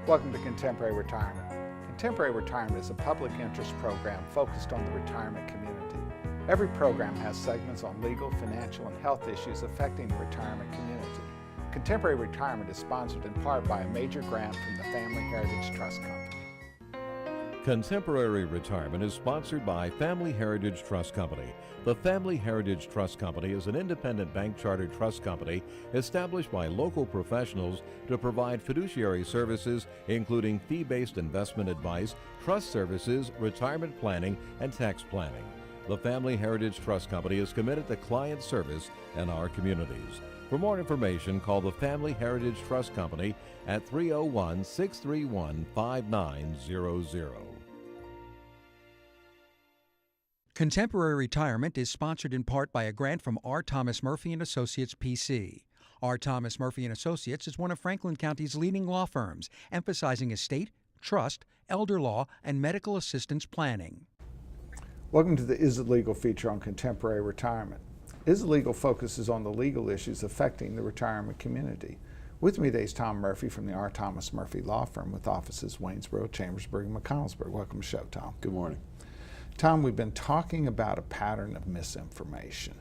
Welcome to Contemporary Retirement. Contemporary Retirement is a public interest program focused on the retirement community. Every program has segments on legal, financial, and health issues affecting the retirement community. Contemporary Retirement is sponsored in part by a major grant from the Family Heritage Trust Company. Contemporary Retirement is sponsored by Family Heritage Trust Company. The Family Heritage Trust Company is an independent bank chartered trust company established by local professionals to provide fiduciary services, including fee-based investment advice, trust services, retirement planning, and tax planning. The Family Heritage Trust Company is committed to client service in our communities. For more information, call the Family Heritage Trust Company at 301-631-5900. Contemporary Retirement is sponsored in part by a grant from R. Thomas Murphy & Associates, P.C. R. Thomas Murphy & Associates is one of Franklin County's leading law firms, emphasizing estate, trust, elder law, and medical assistance planning. Welcome to the Is It Legal feature on Contemporary Retirement. Is It Legal focuses on the legal issues affecting the retirement community. With me today is Tom Murphy from the R. Thomas Murphy Law Firm with offices Waynesboro, Chambersburg, and McConnellsburg. Welcome to the show, Tom. Good morning. Tom, we've been talking about a pattern of misinformation.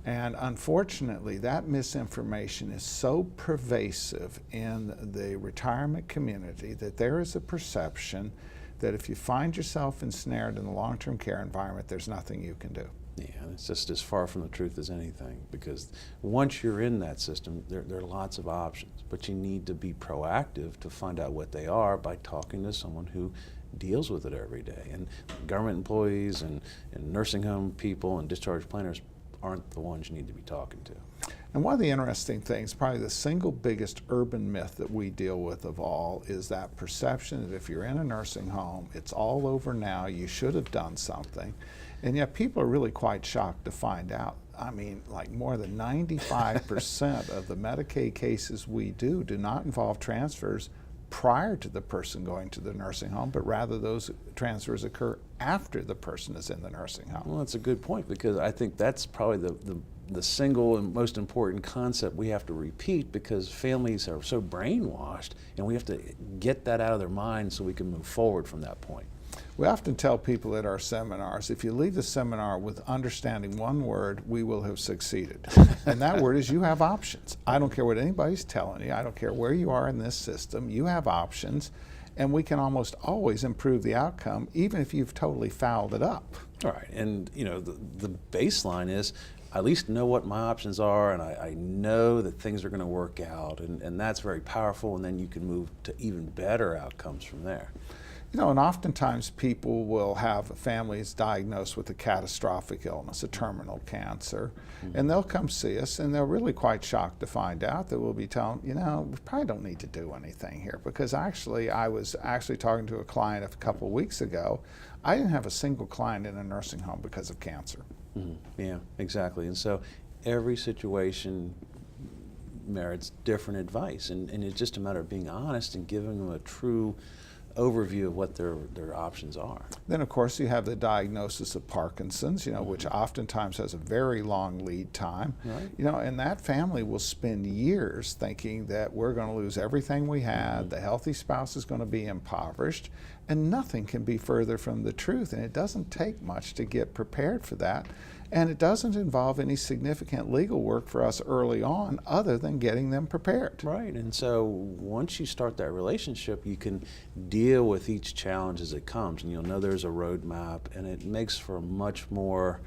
And unfortunately, that misinformation is so pervasive in the retirement community that there is a perception that if you find yourself ensnared in the long-term care environment, there's nothing you can do. Yeah, it's just as far from the truth as anything, because once you're in that system, there are lots of options, but you need to be proactive to find out what they are by talking to someone who deals with it every day. And government employees and nursing home people and discharge planners aren't the ones you need to be talking to. And one of the interesting things, probably the single biggest urban myth that we deal with of all, is that perception that if you're in a nursing home, it's all over now, you should have done something. And yet people are really quite shocked to find out. I mean, like more than 95% of the Medicaid cases we do not involve transfers prior to the person going to the nursing home, but rather those transfers occur after the person is in the nursing home. Well, that's a good point, because I think that's probably the single and most important concept we have to repeat, because families are so brainwashed, and we have to get that out of their minds so we can move forward from that point. We often tell people at our seminars, if you leave the seminar with understanding one word, we will have succeeded. And that word is you have options. I don't care what anybody's telling you. I don't care where you are in this system. You have options, and we can almost always improve the outcome, even if you've totally fouled it up. All right, and you know, the baseline is I at least know what my options are, and I know that things are going to work out, and that's very powerful, and then you can move to even better outcomes from there. You know, and oftentimes people will have families diagnosed with a catastrophic illness, a terminal cancer, and they'll come see us, and they're really quite shocked to find out that we'll be telling, you know, we probably don't need to do anything here, because actually I was talking to a client a couple of weeks ago. I didn't have a single client in a nursing home because of cancer. Yeah, exactly. And so every situation merits different advice, and it's just a matter of being honest and giving them a true overview of what their options are. Then of course you have the diagnosis of Parkinson's, you know, which oftentimes has a very long lead time. Right. You know, and that family will spend years thinking that we're going to lose everything we had, the healthy spouse is going to be impoverished, and nothing can be further from the truth. And it doesn't take much to get prepared for that. And it doesn't involve any significant legal work for us early on other than getting them prepared. Right, and so once you start that relationship, you can deal with each challenge as it comes, and you'll know there's a roadmap, and it makes for a much more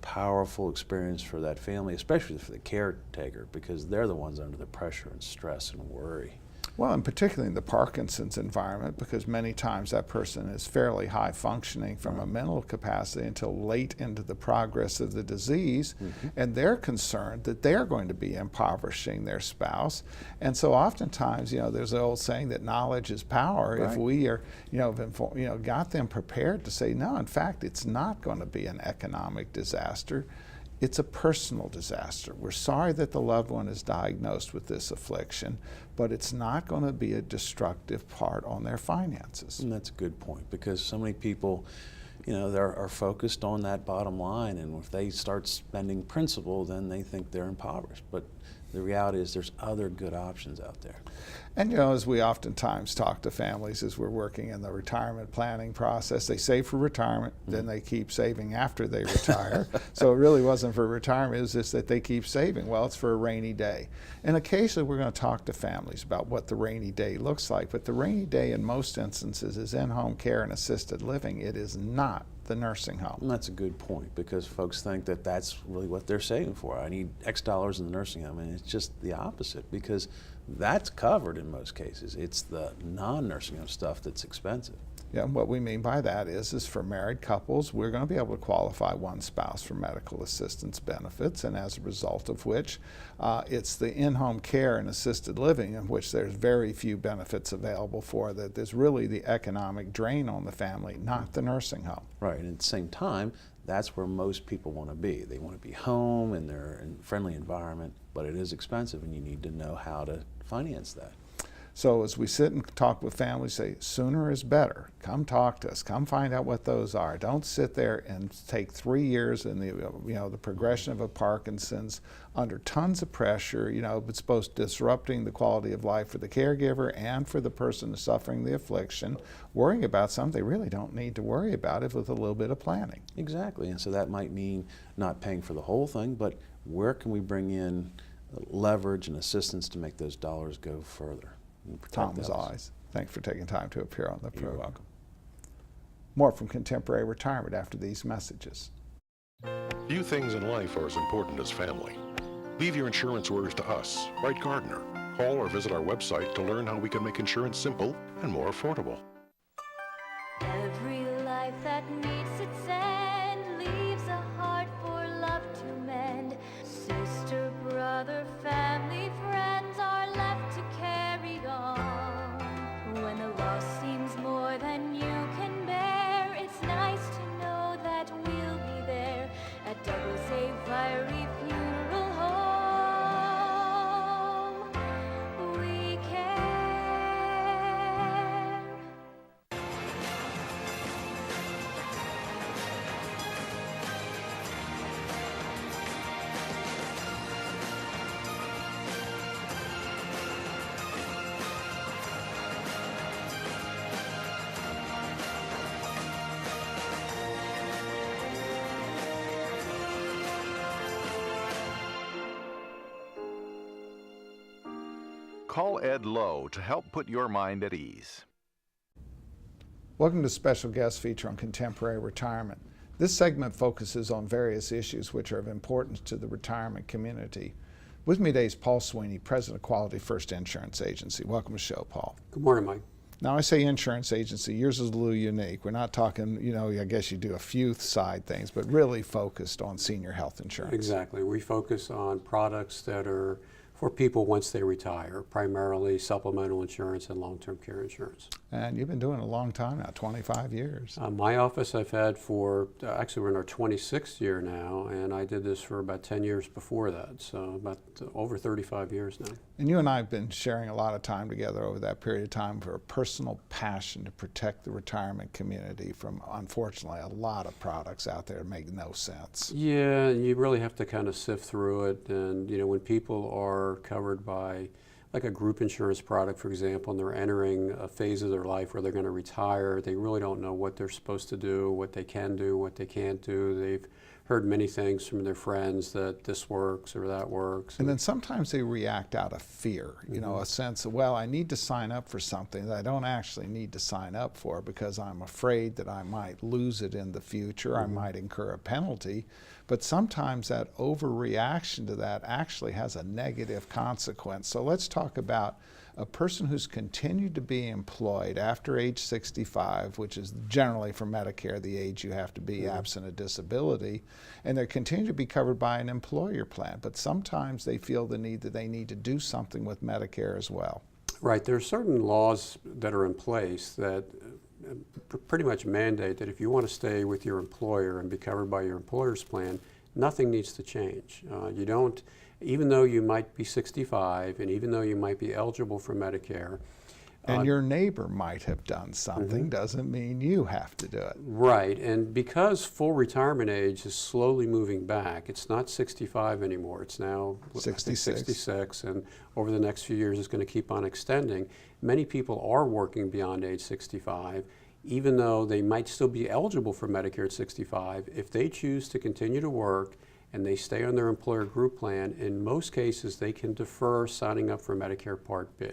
powerful experience for that family, especially for the caretaker, because they're the ones under the pressure and stress and worry. Well, and particularly in the Parkinson's environment, because many times that person is fairly high functioning from a mental capacity until late into the progress of the disease, and they're concerned that they're going to be impoverishing their spouse. And so oftentimes, you know, there's an old saying that knowledge is power. Right. If we are, got them prepared to say, no, in fact, it's not going to be an economic disaster. It's a personal disaster. We're sorry that the loved one is diagnosed with this affliction, but it's not going to be a destructive part on their finances. And that's a good point, because so many people, you know, are focused on that bottom line, and if they start spending principal, then they think they're impoverished. But the reality is there's other good options out there. And you know, as we oftentimes talk to families as we're working in the retirement planning process, they save for retirement, then they keep saving after they retire. So it really wasn't for retirement, it was just that they keep saving. Well, it's for a rainy day. And occasionally we're going to talk to families about what the rainy day looks like, but the rainy day in most instances is in-home care and assisted living. It is not the nursing home. And that's a good point, because folks think that that's really what they're saving for. I need X dollars in the nursing home, and it's just the opposite, because that's covered in most cases. It's the non-nursing home stuff that's expensive. Yeah, and what we mean by that is for married couples, we're going to be able to qualify one spouse for medical assistance benefits, and as a result of which, it's the in-home care and assisted living in which there's very few benefits available for, that there's really the economic drain on the family, not the nursing home. Right, and at the same time, that's where most people want to be. They want to be home in their friendly environment, but it is expensive, and you need to know how to finance that. So as we sit and talk with families, say, sooner is better. Come talk to us. Come find out what those are. Don't sit there and take 3 years in the progression of a Parkinson's under tons of pressure. It's both disrupting the quality of life for the caregiver and for the person suffering the affliction, worrying about something they really don't need to worry about it with a little bit of planning. Exactly, and so that might mean not paying for the whole thing, but where can we bring in leverage and assistance to make those dollars go further? Tom, as always, thanks for taking time to appear on the program. You're welcome. More from Contemporary Retirement after these messages. Few things in life are as important as family. Leave your insurance worries to us. Write Gardner. Call or visit our website to learn how we can make insurance simple and more affordable. Every life that meets its end leaves a heart for love to mend. Sister, brother, family, friends are left to carry on. When the loss seems more than you can bear, it's nice to know that we'll be there at Douglas A. Fiery Funeral Home. We care. Call Ed Lowe to help put your mind at ease. Welcome to special guest feature on Contemporary Retirement. This segment focuses on various issues which are of importance to the retirement community. With me today is Paul Sweeney, President of Quality First Insurance Agency. Welcome to the show, Paul. Good morning, Mike. Now, I say insurance agency, yours is a little unique. We're not talking, I guess you do a few side things, but really focused on senior health insurance. Exactly. We focus on products that are for people once they retire, primarily supplemental insurance and long-term care insurance. And you've been doing it a long time now, 25 years. My office I've had for, actually we're in our 26th year now, and I did this for about 10 years before that, so about over 35 years now. And you and I have been sharing a lot of time together over that period of time for a personal passion to protect the retirement community from, unfortunately, a lot of products out there that make no sense. Yeah, you really have to kind of sift through it, and when people are covered by like a group insurance product, for example, and they're entering a phase of their life where they're going to retire, they really don't know what they're supposed to do, what they can do, what they can't do. They've heard many things from their friends that this works or that works. And then sometimes they react out of fear, a sense of, well, I need to sign up for something that I don't actually need to sign up for because I'm afraid that I might lose it in the future, I might incur a penalty. But sometimes that overreaction to that actually has a negative consequence. So let's talk about a person who's continued to be employed after age 65, which is generally for Medicare the age you have to be absent a disability, and they continue to be covered by an employer plan. But sometimes they feel the need that they need to do something with Medicare as well. Right, there are certain laws that are in place that pretty much mandate that if you want to stay with your employer and be covered by your employer's plan, nothing needs to change. You don't, even though you might be 65 and even though you might be eligible for Medicare, And your neighbor might have done something, doesn't mean you have to do it. Right, and because full retirement age is slowly moving back, it's not 65 anymore, it's now 66, and over the next few years it's going to keep on extending. Many people are working beyond age 65, even though they might still be eligible for Medicare at 65. If they choose to continue to work and they stay on their employer group plan, in most cases they can defer signing up for Medicare Part B.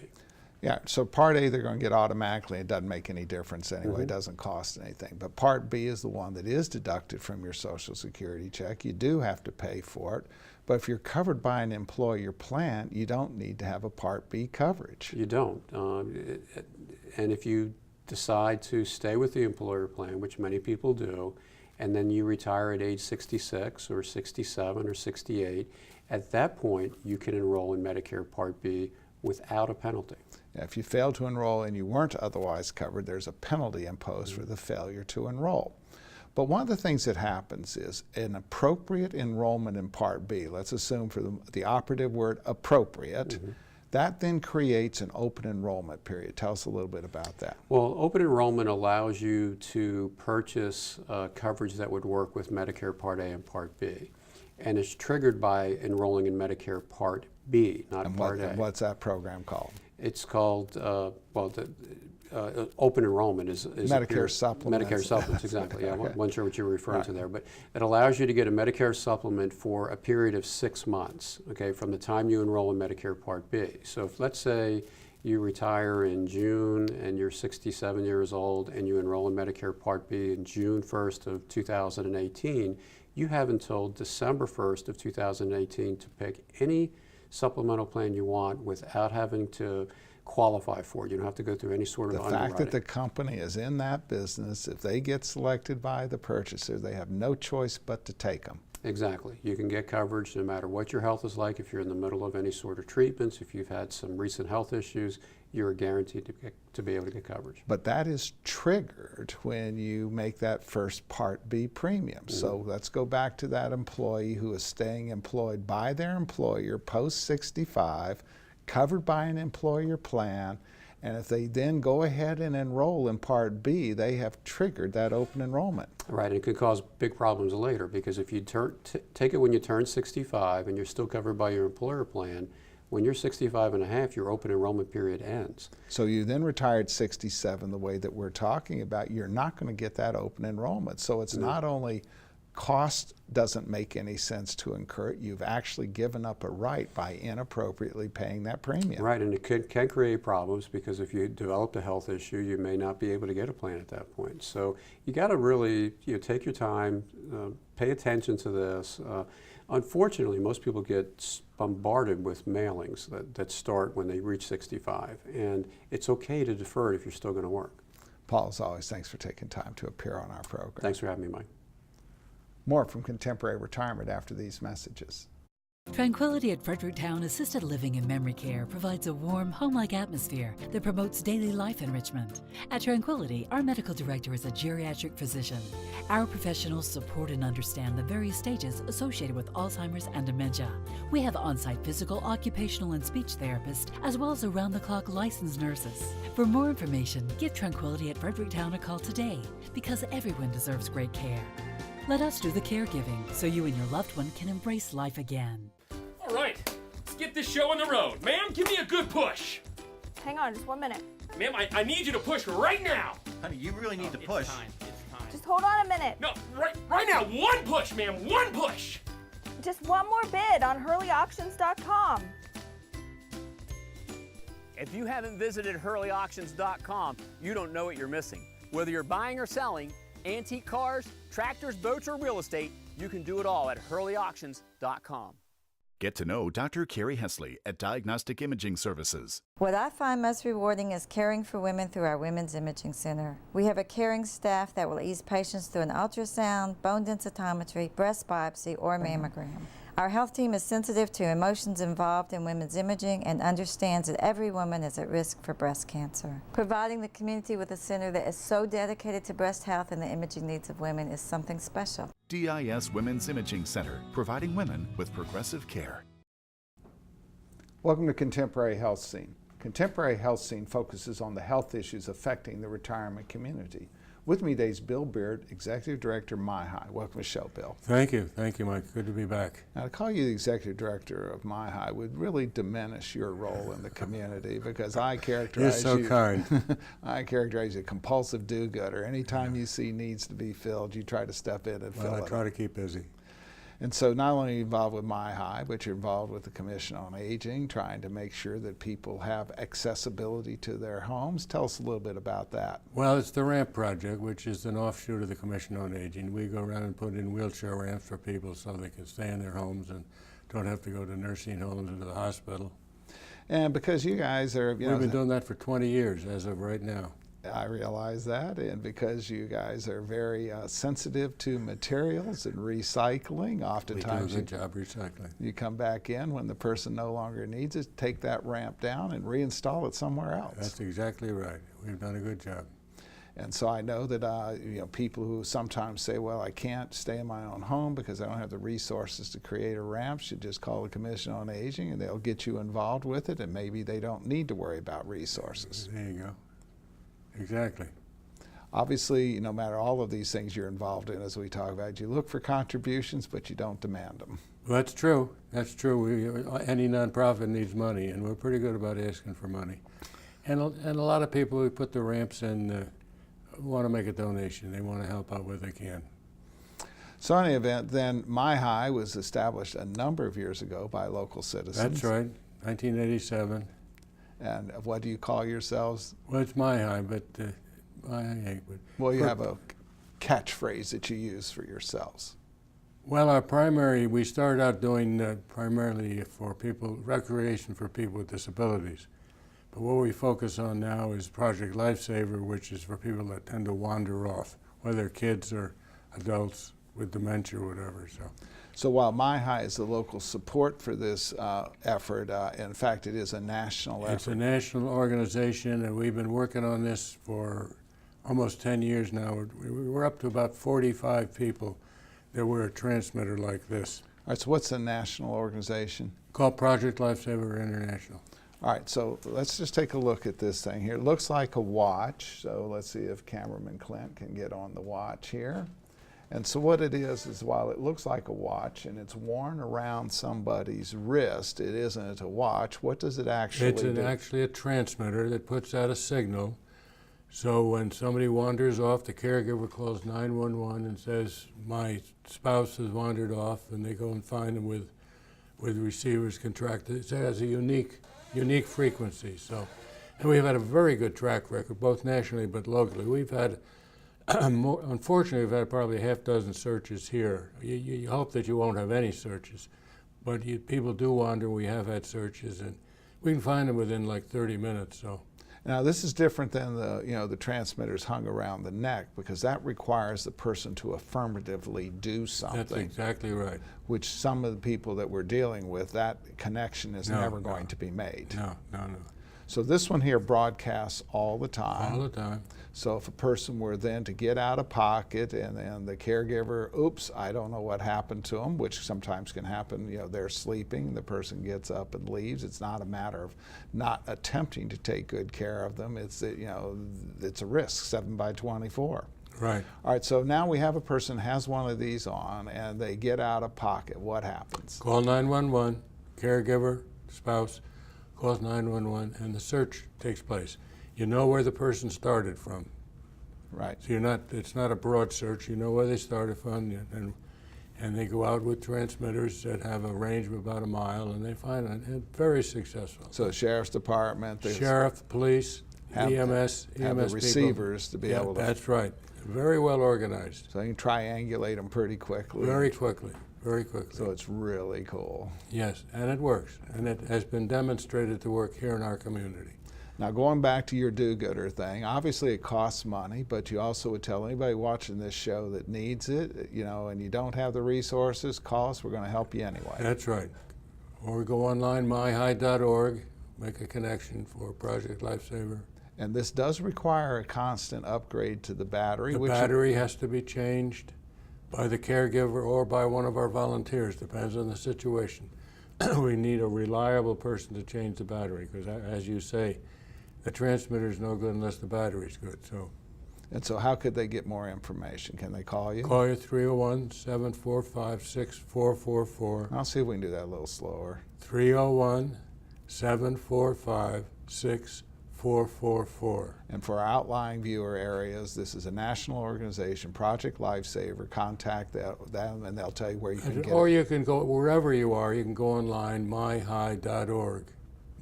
Yeah, so Part A they're going to get automatically. It doesn't make any difference anyway. It doesn't cost anything. But Part B is the one that is deducted from your Social Security check. You do have to pay for it. But if you're covered by an employer plan, you don't need to have a Part B coverage. You don't. And if you decide to stay with the employer plan, which many people do, and then you retire at age 66 or 67 or 68, at that point you can enroll in Medicare Part B without a penalty. Now, if you fail to enroll and you weren't otherwise covered, there's a penalty imposed for the failure to enroll. But one of the things that happens is an appropriate enrollment in Part B, let's assume for the operative word appropriate, that then creates an open enrollment period. Tell us a little bit about that. Well, open enrollment allows you to purchase coverage that would work with Medicare Part A and Part B. And it's triggered by enrolling in Medicare Part B, not Part A. And what's that program called? It's called, open enrollment is Medicare supplements. Medicare supplements, exactly. Yeah, I Okay. wasn't sure what you were referring to there, but it allows you to get a Medicare supplement for a period of 6 months, okay, from the time you enroll in Medicare Part B. So if, let's say, you retire in June and you're 67 years old and you enroll in Medicare Part B in June 1st of 2018, you have until December 1st of 2018 to pick any supplemental plan you want without having to qualify for it. You don't have to go through any sort of underwriting. The fact that the company is in that business, if they get selected by the purchaser, they have no choice but to take them. Exactly. You can get coverage no matter what your health is like. If you're in the middle of any sort of treatments, if you've had some recent health issues, you're guaranteed to be able to get coverage. But that is triggered when you make that first Part B premium. So let's go back to that employee who is staying employed by their employer post 65, covered by an employer plan, and if they then go ahead and enroll in Part B, they have triggered that open enrollment. Right, and it could cause big problems later, because if you take it when you turn 65 and you're still covered by your employer plan, when you're 65 and a half, your open enrollment period ends. So you then retire at 67 the way that we're talking about, you're not going to get that open enrollment. So it's not only cost doesn't make any sense to incur it, you've actually given up a right by inappropriately paying that premium. Right, and it can create problems, because if you developed a health issue, you may not be able to get a plan at that point. So you got to really take your time, pay attention to this. Unfortunately, most people get bombarded with mailings that start when they reach 65, and it's okay to defer it if you're still going to work. Paul, as always, thanks for taking time to appear on our program. Thanks for having me, Mike. More from Contemporary Retirement after these messages. Tranquility at Fredericktown Assisted Living and Memory Care provides a warm, home-like atmosphere that promotes daily life enrichment. At Tranquility, our medical director is a geriatric physician. Our professionals support and understand the various stages associated with Alzheimer's and dementia. We have on-site physical, occupational, and speech therapists, as well as around-the-clock licensed nurses. For more information, give Tranquility at Fredericktown a call today, because everyone deserves great care. Let us do the caregiving so you and your loved one can embrace life again. All right, let's get this show on the road. Ma'am, give me a good push. Hang on, just 1 minute. Ma'am, I need you to push right now. Honey, you really need to push. It's time. Just hold on a minute. No, right now, one push, ma'am, one push. Just one more bid on HurleyAuctions.com. If you haven't visited HurleyAuctions.com, you don't know what you're missing. Whether you're buying or selling, antique cars, tractors, boats, or real estate, you can do it all at HurleyAuctions.com. Get to know Dr. Carrie Hesley at Diagnostic Imaging Services. What I find most rewarding is caring for women through our Women's Imaging Center. We have a caring staff that will ease patients through an ultrasound, bone densitometry, breast biopsy, or mammogram. Our health team is sensitive to emotions involved in women's imaging and understands that every woman is at risk for breast cancer. Providing the community with a center that is so dedicated to breast health and the imaging needs of women is something special. DIS Women's Imaging Center, providing women with progressive care. Welcome to Contemporary Health Scene. Contemporary Health Scene focuses on the health issues affecting the retirement community. With me today is Bill Beard, Executive Director, MiHi. Welcome to the show, Bill. Thank you, Mike. Good to be back. Now, to call you the Executive Director of MiHi would really diminish your role in the community because I characterize You're so kind. I characterize you as a compulsive do-gooder. Anytime you see needs to be filled, you try to step in and fill it. I try to keep busy. And so not only are you involved with MiHi, but you're involved with the Commission on Aging, trying to make sure that people have accessibility to their homes. Tell us a little bit about that. Well, it's the RAMP project, which is an offshoot of the Commission on Aging. We go around and put in wheelchair ramps for people so they can stay in their homes and don't have to go to nursing homes or to the hospital. And because you guys are, We've been doing that for 20 years as of right now. I realize that, and because you guys are very sensitive to materials and recycling, oftentimes we do a good job recycling. You come back in when the person no longer needs it, take that ramp down and reinstall it somewhere else. That's exactly right. We've done a good job. And so I know that people who sometimes say, well, I can't stay in my own home because I don't have the resources to create a ramp, should just call the Commission on Aging and they'll get you involved with it, and maybe they don't need to worry about resources. There you go. Exactly. Obviously, no matter all of these things you're involved in, as we talk about, you look for contributions, but you don't demand them. Well, that's true. That's true. Any nonprofit needs money, and we're pretty good about asking for money. And a lot of people who put the ramps in want to make a donation. They want to help out where they can. So in any event, then MiHi was established a number of years ago by local citizens. That's right, 1987. And what do you call yourselves? Well, it's MiHi, but MiHi. Well, you have a catchphrase that you use for yourselves. Well, we started out doing primarily for people, recreation for people with disabilities. But what we focus on now is Project Lifesaver, which is for people that tend to wander off, whether kids or adults with dementia or whatever. So while MiHi is the local support for this effort, in fact, it is a national effort. It's a national organization, and we've been working on this for almost 10 years now. We're up to about 45 people that wear a transmitter like this. All right, so what's the national organization? Called Project Lifesaver International. All right, so let's just take a look at this thing here. It looks like a watch, so let's see if cameraman Clint can get on the watch here. And so what it is while it looks like a watch and it's worn around somebody's wrist, it isn't a watch. What does it actually do? It's actually a transmitter that puts out a signal. So when somebody wanders off, the caregiver calls 911 and says, my spouse has wandered off, and they go and find them with receivers contracted. It has a unique frequency. So, and we've had a very good track record, both nationally but locally. We've had unfortunately, we've had probably half dozen searches here. You hope that you won't have any searches, but people do wander. We have had searches, and we can find them within like 30 minutes. So now this is different than the transmitters hung around the neck, because that requires the person to affirmatively do something. That's exactly right. Which some of the people that we're dealing with, that connection is never going to be made. No. So this one here broadcasts all the time. All the time. So if a person were then to get out of pocket and then the caregiver, oops, I don't know what happened to them, which sometimes can happen, they're sleeping, the person gets up and leaves. It's not a matter of not attempting to take good care of them. It's, it's a risk, 7/24. Right. All right, so now we have a person has one of these on and they get out of pocket. What happens? Call 911, caregiver, spouse, calls 911, and the search takes place. You know where the person started from. Right. So it's not a broad search. You know where they started from, and they go out with transmitters that have a range of about a mile, and they find it. And very successful. So the sheriff's department, sheriff, police, EMS have the receivers to be able to. That's right. Very well organized. So you can triangulate them pretty quickly. Very quickly. Very quickly. So it's really cool. Yes, and it works. And it has been demonstrated to work here in our community. Now going back to your do-gooder thing, obviously it costs money, but you also would tell anybody watching this show that needs it, and you don't have the resources, call us, we're going to help you anyway. That's right. Or go online, mihi.org, make a connection for Project Lifesaver. And this does require a constant upgrade to the battery. The battery has to be changed by the caregiver or by one of our volunteers, depends on the situation. we need a reliable person to change the battery, because as you say, the transmitter's no good unless the battery's good. So. And so how could they get more information? Can they call you? Call you 301-745-6444. I'll see if we can do that a little slower. 301-745-6444. And for our outlying viewer areas, this is a national organization, Project Lifesaver. Contact them and they'll tell you where you can get Or it. you can go, wherever you are, you can go online, MiHi.org.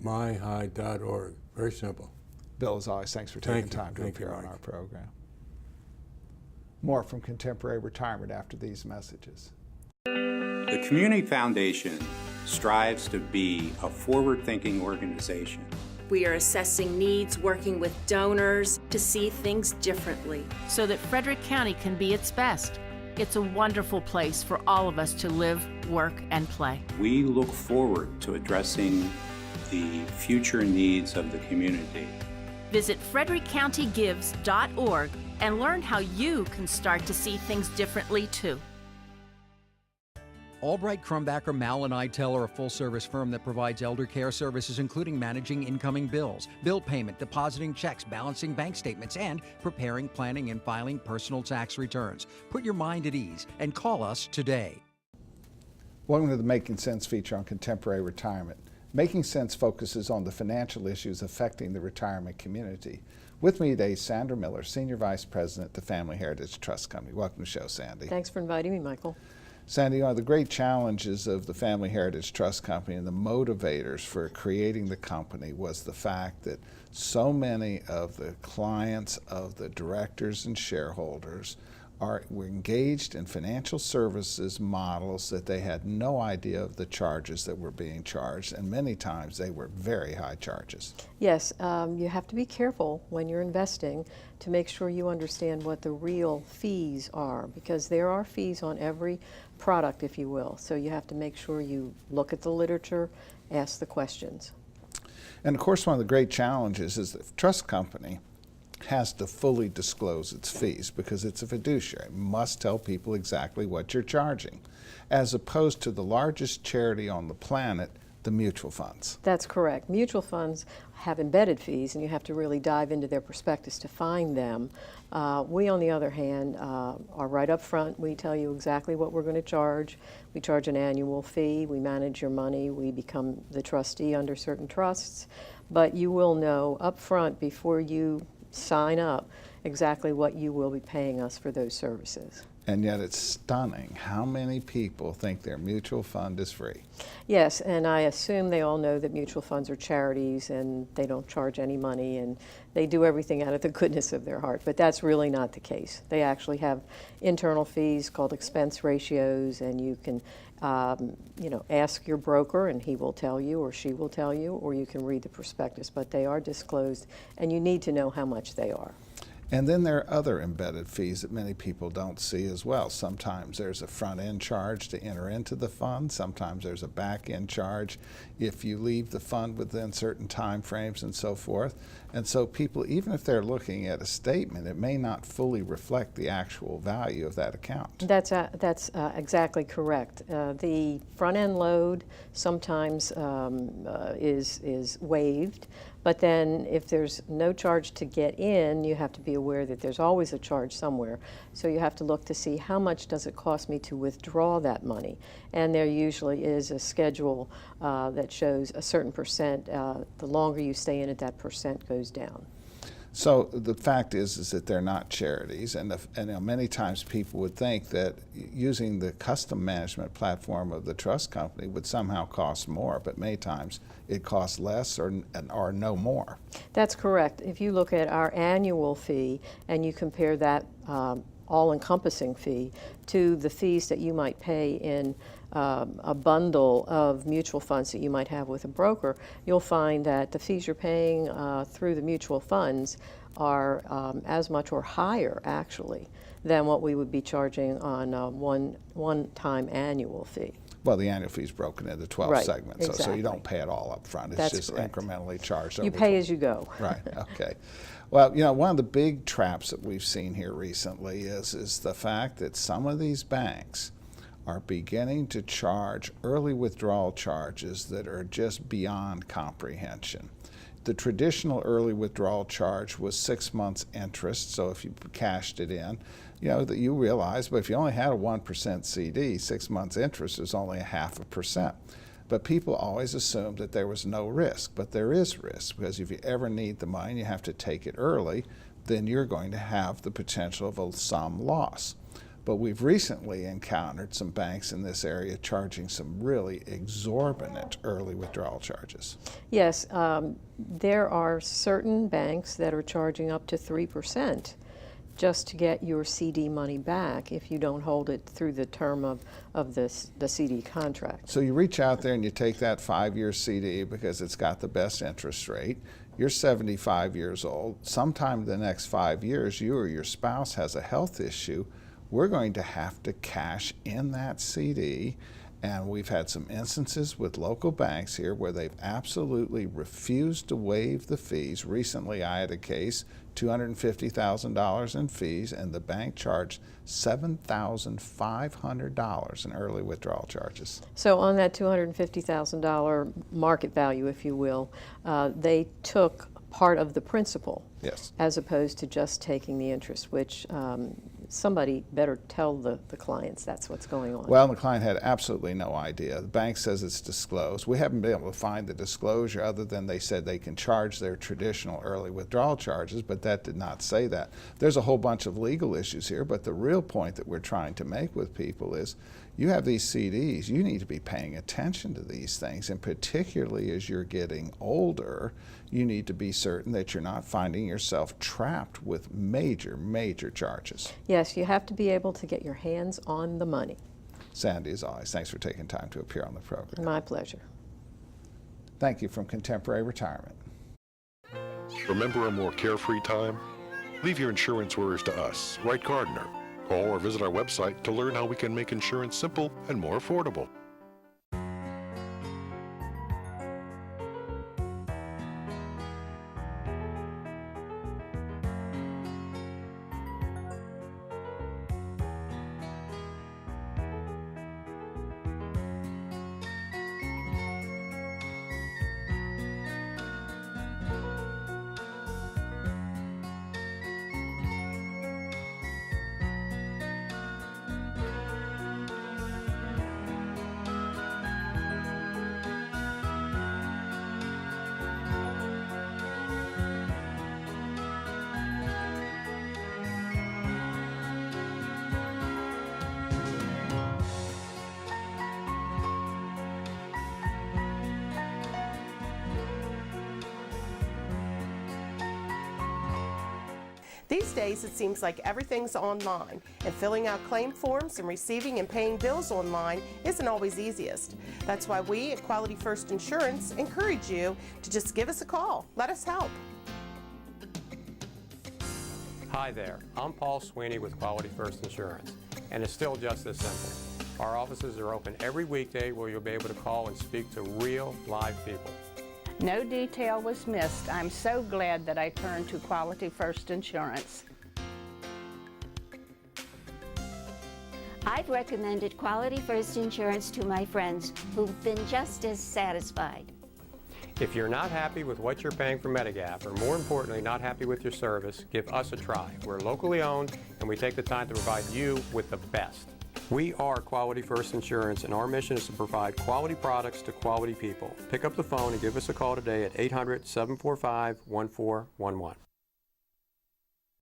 MiHi.org. Very simple. Bill, as always, thanks for taking time to appear on our program. More from Contemporary Retirement after these messages. The Community Foundation strives to be a forward-thinking organization. We are assessing needs, working with donors to see things differently, so that Frederick County can be its best. It's a wonderful place for all of us to live, work, and play. We look forward to addressing the future needs of the community. Visit frederickcountygives.org and learn how you can start to see things differently too. Albright Crumbacker Mal and Idtel are a full-service firm that provides elder care services, including managing incoming bills, bill payment, depositing checks, balancing bank statements, and preparing, planning, and filing personal tax returns. Put your mind at ease and call us today. Welcome to the Making Sense feature on Contemporary Retirement. Making Sense focuses on the financial issues affecting the retirement community. With me today is Sandra Miller, Senior Vice President at the Family Heritage Trust Company. Welcome to the show, Sandy. Thanks for inviting me, Michael. Sandy, one of the great challenges of the Family Heritage Trust Company and the motivators for creating the company was the fact that so many of the clients of the directors and shareholders were engaged in financial services models that they had no idea of the charges that were being charged, and many times they were very high charges. Yes, you have to be careful when you're investing to make sure you understand what the real fees are, because there are fees on every product, if you will. So you have to make sure you look at the literature, ask the questions. And of course, one of the great challenges is that the trust company has to fully disclose its fees because it's a fiduciary. It must tell people exactly what you're charging, as opposed to the largest charity on the planet, the mutual funds. That's correct. Mutual funds have embedded fees, and you have to really dive into their prospectus to find them. We, on the other hand, are right up front. We tell you exactly what we're going to charge. We charge an annual fee. We manage your money. We become the trustee under certain trusts. But you will know up front before you sign up exactly what you will be paying us for those services. And yet it's stunning how many people think their mutual fund is free. Yes, and I assume they all know that mutual funds are charities and they don't charge any money and they do everything out of the goodness of their heart, but that's really not the case. They actually have internal fees called expense ratios, and you can ask your broker and he will tell you or she will tell you, or you can read the prospectus, but they are disclosed and you need to know how much they are. And then there are other embedded fees that many people don't see as well. Sometimes there's a front-end charge to enter into the fund. Sometimes there's a back-end charge if you leave the fund within certain time frames and so forth. And so people, even if they're looking at a statement, it may not fully reflect the actual value of that account. That's exactly correct. The front-end load sometimes is waived. But then if there's no charge to get in, you have to be aware that there's always a charge somewhere. So you have to look to see how much does it cost me to withdraw that money. And there usually is a schedule that shows a certain percent. The longer you stay in it, that percent goes down. So the fact is that they're not charities, and many times people would think that using the custom management platform of the trust company would somehow cost more, but many times it costs less or no more. That's correct. If you look at our annual fee and you compare that all-encompassing fee to the fees that you might pay in a bundle of mutual funds that you might have with a broker, you'll find that the fees you're paying through the mutual funds are as much or higher, actually, than what we would be charging on a one-time annual fee. Well, the annual fee is broken into 12 right, segments, exactly. So you don't pay it all up front. It's That's just correct. Incrementally charged. You pay as you go. Right, okay. Well, one of the big traps that we've seen here recently is the fact that some of these banks are beginning to charge early withdrawal charges that are just beyond comprehension. The traditional early withdrawal charge was 6 months interest, so if you cashed it in, you know, that you realize, but if you only had a 1% CD, 6 months interest is only 0.5%. But people always assumed that there was no risk, but there is risk, because if you ever need the money and you have to take it early, then you're going to have the potential of some loss. But we've recently encountered some banks in this area charging some really exorbitant early withdrawal charges. Yes, there are certain banks that are charging up to 3% just to get your CD money back if you don't hold it through the term of the CD contract. So you reach out there and you take that 5-year CD because it's got the best interest rate. You're 75 years old. Sometime in the next 5 years, you or your spouse has a health issue. We're going to have to cash in that CD, and we've had some instances with local banks here where they've absolutely refused to waive the fees. Recently I had a case, $250,000 in fees, and the bank charged $7,500 in early withdrawal charges. So on that $250,000 market value, if you will, they took part of the principal. Yes. As opposed to just taking the interest, which somebody better tell the clients that's what's going on. Well, the client had absolutely no idea. The bank says it's disclosed. We haven't been able to find the disclosure other than they said they can charge their traditional early withdrawal charges, but that did not say that. There's a whole bunch of legal issues here, but the real point that we're trying to make with people is you have these CDs, you need to be paying attention to these things, and particularly as you're getting older, you need to be certain that you're not finding yourself trapped with major, major charges. Yes, you have to be able to get your hands on the money. Sandy, as always, thanks for taking time to appear on the program. My pleasure. Thank you from Contemporary Retirement. Remember a more carefree time? Leave your insurance worries to us. Write Gardner. Call or visit our website to learn how we can make insurance simple and more affordable. These days, it seems like everything's online, and filling out claim forms and receiving and paying bills online isn't always easiest. That's why we at Quality First Insurance encourage you to just give us a call. Let us help. Hi there, I'm Paul Sweeney with Quality First Insurance, and it's still just this simple. Our offices are open every weekday where you'll be able to call and speak to real, live people. No detail was missed. I'm so glad that I turned to Quality First Insurance. I've recommended Quality First Insurance to my friends who've been just as satisfied. If you're not happy with what you're paying for Medigap, or more importantly, not happy with your service, give us a try. We're locally owned, and we take the time to provide you with the best. We are Quality First Insurance, and our mission is to provide quality products to quality people. Pick up the phone and give us a call today at 800-745-1411.